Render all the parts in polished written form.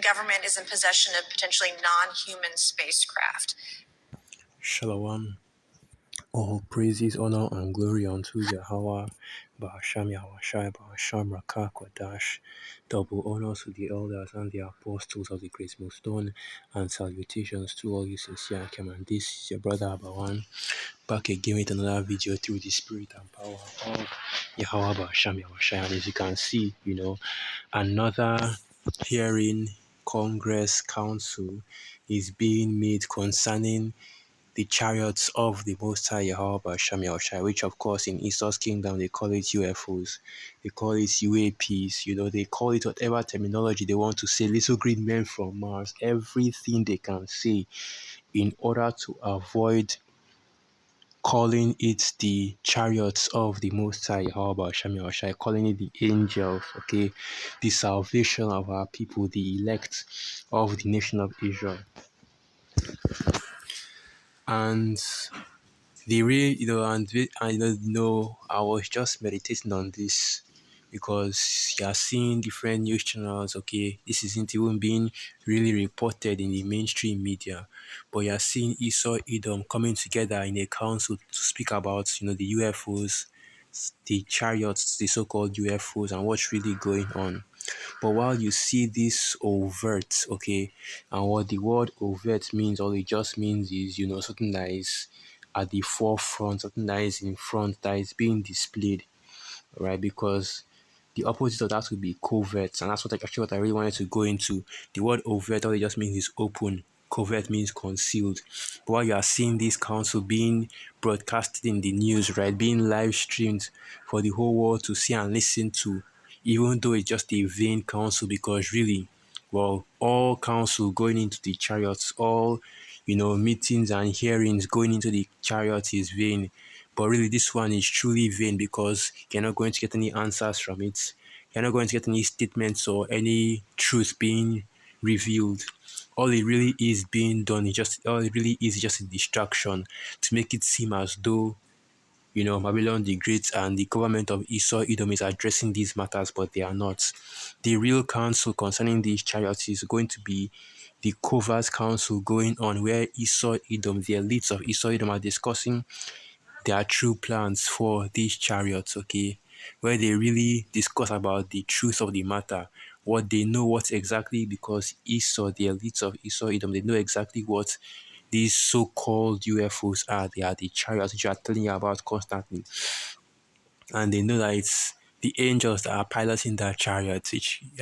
government is in possession of potentially non-human spacecraft. Shalom. All praises, honor, and glory unto Yahweh, Bahasham Yahushai, Bahasham Rakah Kwadash. Double honor to the elders and the apostles of the Great Millstone, and salutations to all you sincere and this is your brother Abawan, back again with another video through the spirit and power of Yahweh Bahasham Yahushai. And as you can see, another hearing, Congress, Council is being made concerning the chariots of the Most High Yahweh Shem Yahushai, which of course in Esau's kingdom they call it UFOs, they call it UAPs, they call it whatever terminology they want to say, little green men from Mars, everything they can say in order to avoid calling it the chariots of the Most High Yahweh Shem Yahushai, calling it the angels, okay, the salvation of our people, the elect of the nation of Israel. And the real, I was just meditating on this because you are seeing different news channels. Okay, this isn't even being really reported in the mainstream media, but you are seeing Esau Edom coming together in a council to speak about, the UFOs, the chariots, the so-called UFOs, and what's really going on. But while you see this overt, okay, and what the word overt means, all it just means is, something that is at the forefront, something that is in front, that is being displayed, right? Because the opposite of that would be covert, and that's what I really wanted to go into. The word overt, all it just means is open. Covert means concealed. But while you are seeing this council being broadcasted in the news, right, being live streamed for the whole world to see and listen to, even though it's just a vain council, because really, well, all council going into the chariots, all meetings and hearings going into the chariot is vain. But really, this one is truly vain because you're not going to get any answers from it. You're not going to get any statements or any truth being revealed. All it really is being done is just a distraction to make it seem as though Babylon the Great and the government of Esau Edom is addressing these matters, but they are not. The real council concerning these chariots is going to be the covert council going on, where Esau Edom, the elites of Esau Edom, are discussing their true plans for these chariots, okay? Where they really discuss about the truth of the matter, what they know, what exactly, because Esau, the elites of Esau Edom, they know exactly what these so-called UFOs are. They are the chariots which are telling you about constantly. And they know that it's the angels that are piloting that chariot,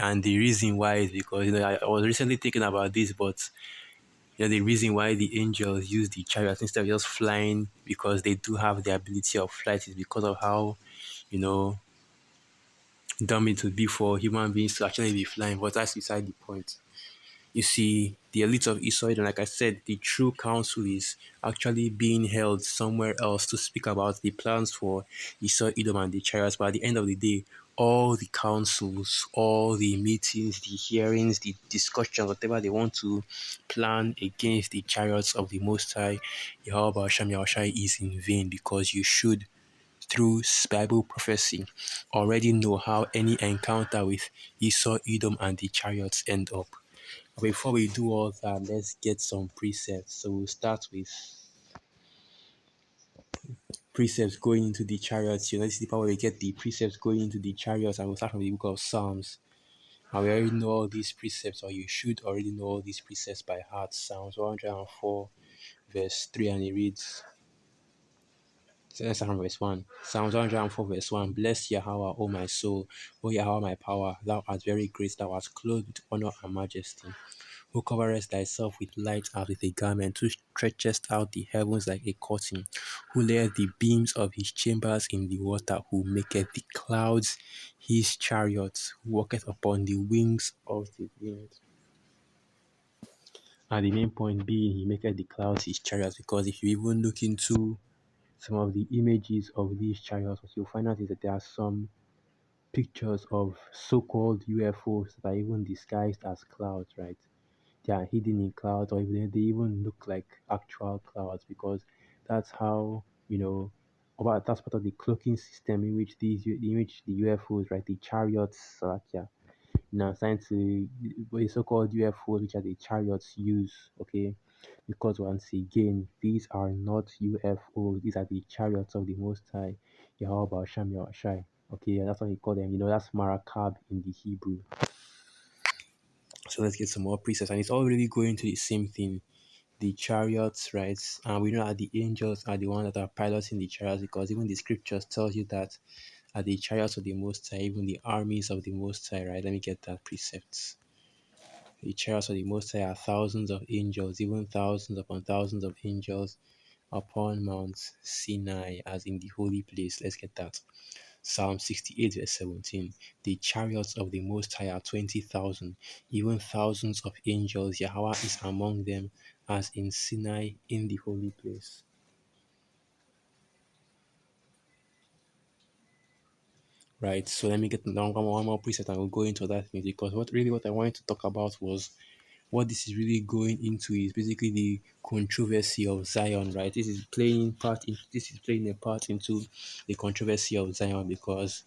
and the reason why is because, I was recently thinking about this, but the reason why the angels use the chariots instead of just flying, because they do have the ability of flight, is because of how, you know, dumb it would be for human beings to actually be flying. But that's beside the point. You see, the elite of Esau, and like I said, the true council is actually being held somewhere else to speak about the plans for Esau, Edom, and the chariots. But at the end of the day, all the councils, all the meetings, the hearings, the discussions, whatever they want to plan against the chariots of the Most High, Yahweh Hashem Yahushai, is in vain, because you should, through Bible prophecy, already know how any encounter with Esau, Edom, and the chariots end up. Before we do all that, let's get some precepts. So we'll start with precepts going into the chariots. This is the part where we get the precepts going into the chariots, and we'll start from the book of Psalms. And we already know all these precepts, or you should already know all these precepts by heart. Psalms 104, verse 3, and it reads, so let's start from verse 1. Psalms 104, verse 1. Bless Yahweh, O my soul. O Yahweh, my power. Thou art very great. Thou art clothed with honor and majesty. Who coverest thyself with light as with a garment, who stretchest out the heavens like a curtain, who layeth the beams of his chambers in the water, who maketh the clouds his chariots, who walketh upon the wings of the wind. And the main point being, he maketh the clouds his chariots, because if you even look into some of the images of these chariots, what you'll find out is that there are some pictures of so-called UFOs that are even disguised as clouds, right? They are hidden in clouds, or even they even look like actual clouds, because that's how that's part of the cloaking system in which the UFOs, right, the chariots, yeah, Now, starting to the so-called UFOs, which are the chariots, use. Okay, because once again, these are not UFOs; these are the chariots of the Most High, Yahweh Sham Shai. Okay, and that's what he call them. That's Marakab in the Hebrew. So let's get some more precepts, and it's all really going to the same thing. The chariots, right? And we know that the angels are the ones that are piloting the chariots because even the scriptures tells you that are the chariots of the Most High, even the armies of the Most High, right? Let me get that precept. The chariots of the Most High are thousands of angels, even thousands upon thousands of angels upon Mount Sinai, as in the holy place. Let's get that. Psalm 68, verse 17. The chariots of the Most High are 20,000, even thousands of angels. Yahweh is among them, as in Sinai in the holy place. Right, so let me get one more preset and we'll go into that thing because what I wanted to talk about was what this is really going into is basically the controversy of Zion, right? This is playing a part into the controversy of Zion because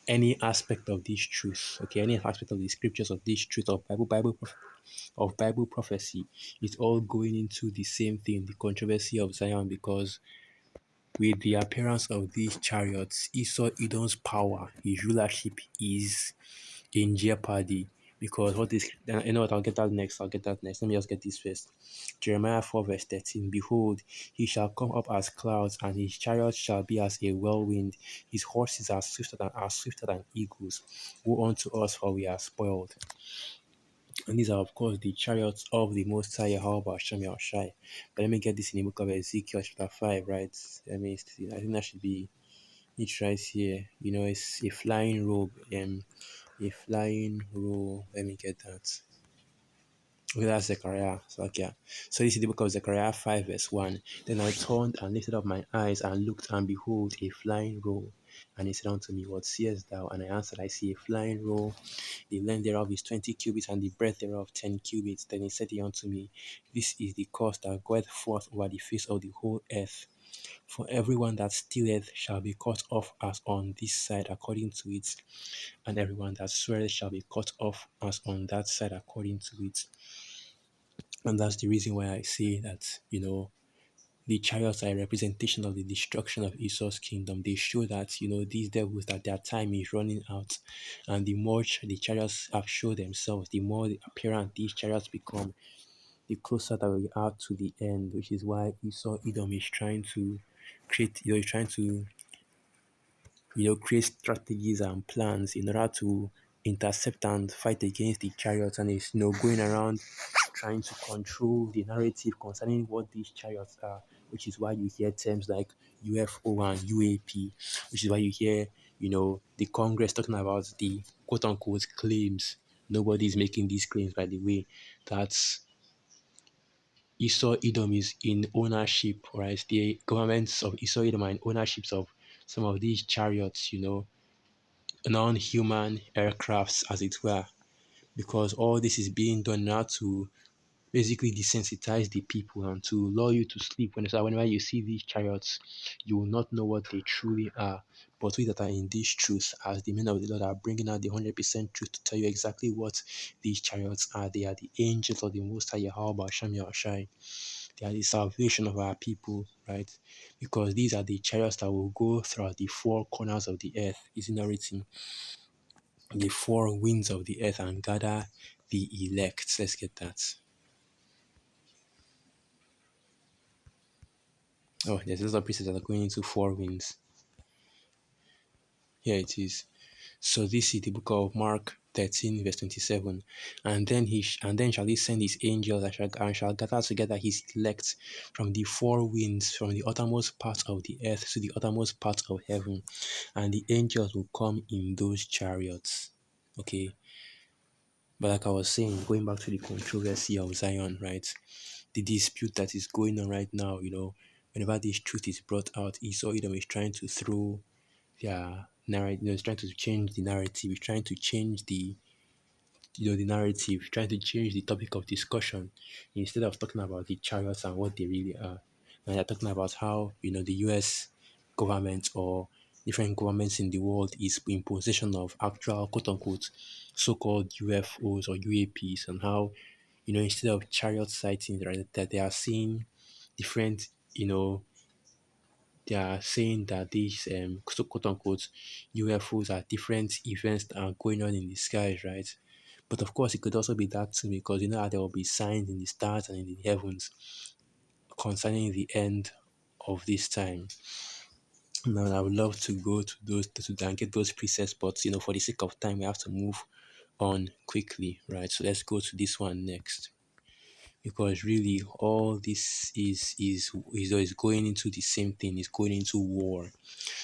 any aspect of this truth, okay, any aspect of the scriptures of this truth of Bible prophecy is all going into the same thing, the controversy of Zion, because with the appearance of these chariots, Esau Edom's power, his rulership is in jeopardy. Because what is, you know what, I'll get that next. Let me just get this first. Jeremiah 4, verse 13. Behold, he shall come up as clouds, and his chariots shall be as a whirlwind. His horses are swifter than eagles. Woe unto us, for we are spoiled. And these are, of course, the chariots of the Most High Yahweh Hashem Yahushai. But let me get this in the book of Ezekiel, chapter 5, right? Let me see. I think that should be it right here. It's a flying robe. A flying robe. Let me get that. Okay, that's Zechariah. So, okay. So this is the book of Zechariah 5, verse 1. Then I turned and lifted up my eyes and looked, and behold, a flying roll. And he said unto me, What seest thou? And I answered, I see a flying roll. The length thereof is 20 cubits, and the breadth thereof 10 cubits. Then he said unto me, This is the cause that goeth forth over the face of the whole earth. For everyone that stealeth shall be cut off as on this side according to it, and everyone that sweareth shall be cut off as on that side according to it. And that's the reason why I say that, the chariots are a representation of the destruction of Esau's kingdom. They show that, these devils, that their time is running out. And the more the chariots have shown themselves, the more apparent these chariots become, the closer that we are to the end, which is why Esau Edom is trying to create, he's trying to create strategies and plans in order to intercept and fight against the chariots, and is going around trying to control the narrative concerning what these chariots are, which is why you hear terms like UFO and UAP, which is why you hear the Congress talking about the quote unquote claims. Nobody is making these claims, by the way. That's Esau Edom is in ownership, right? The governments of Esau Edom are in ownerships of some of these chariots, non-human aircrafts, as it were, because all this is being done now to basically desensitize the people and to lull you to sleep. Whenever you see these chariots, you will not know what they truly are. But we that are in this truth, as the men of the Lord, are bringing out the 100% truth to tell you exactly what these chariots are. They are the angels of the Most High Yahweh Hashem Yahushai. They are the salvation of our people, right? Because these are the chariots that will go throughout the four corners of the earth. Is it not written? The four winds of the earth and gather the elect. Let's get that. Oh, there's lots of places that are going into four winds. Here it is. So this is the book of Mark 13, verse 27. And then shall he send his angels and shall gather together his elect from the four winds, from the uttermost parts of the earth to the uttermost parts of heaven. And the angels will come in those chariots. Okay. But like I was saying, going back to the controversy of Zion, right? The dispute that is going on right now, whenever this truth is brought out, Esau Edom is trying to throw their narrative, is trying to change the narrative, is trying to change the narrative, trying to change the topic of discussion instead of talking about the chariots and what they really are. And they're talking about how, the US government or different governments in the world is in possession of actual quote unquote so-called UFOs or UAPs, and how instead of chariot sightings, right, that they are seeing different, they are saying that these quote unquote UFOs are different events that are going on in the skies, right? But of course, it could also be that too, because how there will be signs in the stars and in the heavens concerning the end of this time. Now, I would love to go to those to and get those presets, but for the sake of time, we have to move on quickly, right? So let's go to this one next, because really all this is going into the same thing, is going into war.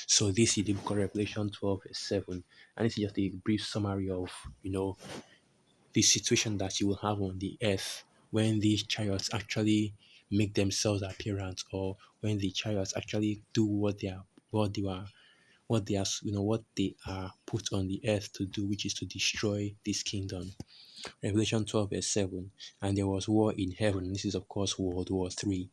So this is the book of Revelation 12 verse 7, and this is just a brief summary of the situation that you will have on the earth when these chariots actually make themselves apparent, or when the chariots actually do what they are put on the earth to do, which is to destroy this kingdom. Revelation 12 verse 7. And there was war in heaven. This is of course World War III.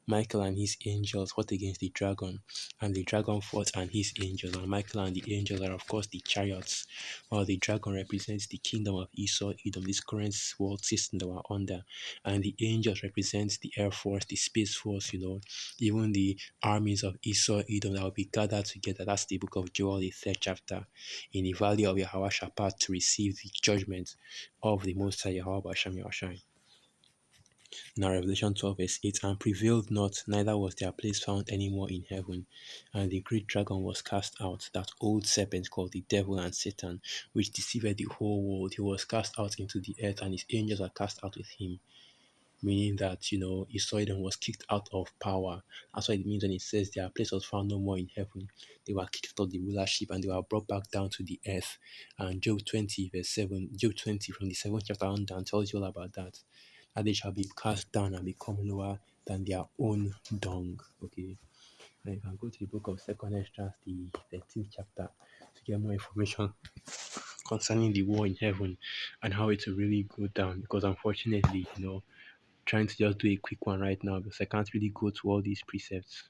Michael and his angels fought against the dragon, and the dragon fought and his angels, and Michael and the angels are of course the chariots, while the dragon represents the kingdom of Esau, Edom, this current world system that we're under, and the angels represents the air force, the space force, even the armies of Esau, Edom that will be gathered together. That's the book of Joel, the third chapter, in the valley of Yahweh to receive the judgment of the Most High Yahweh Basham Yahshai. Now Revelation 12 verse 8, and prevailed not, neither was their place found any more in heaven. And the great dragon was cast out, that old serpent called the devil and Satan, which deceived the whole world. He was cast out into the earth, and his angels are cast out with him. Meaning that, Esau was kicked out of power. That's what it means when it says their place was found no more in heaven. They were kicked out of the rulership and they were brought back down to the earth. And Job 20 verse 7, Job 20 from the 7th chapter on down tells you all about that. That they shall be cast down and become lower than their own dung. Okay. And you can go to the book of Second Esdras, the 13th chapter, to get more information concerning the war in heaven and how it will really go down. Because unfortunately, trying to just do a quick one right now because I can't really go to all these precepts.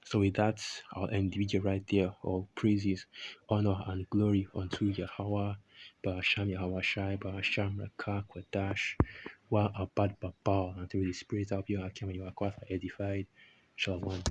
So with that, I'll end the video right there. All praises, honor, and glory unto Yahweh, Ba'asham Yahweh Shai, Ba'asham Rakah Kwadash, Wa Abad Babal, and through the Spirit of Yahakim and Yahakwah edified. Shalom.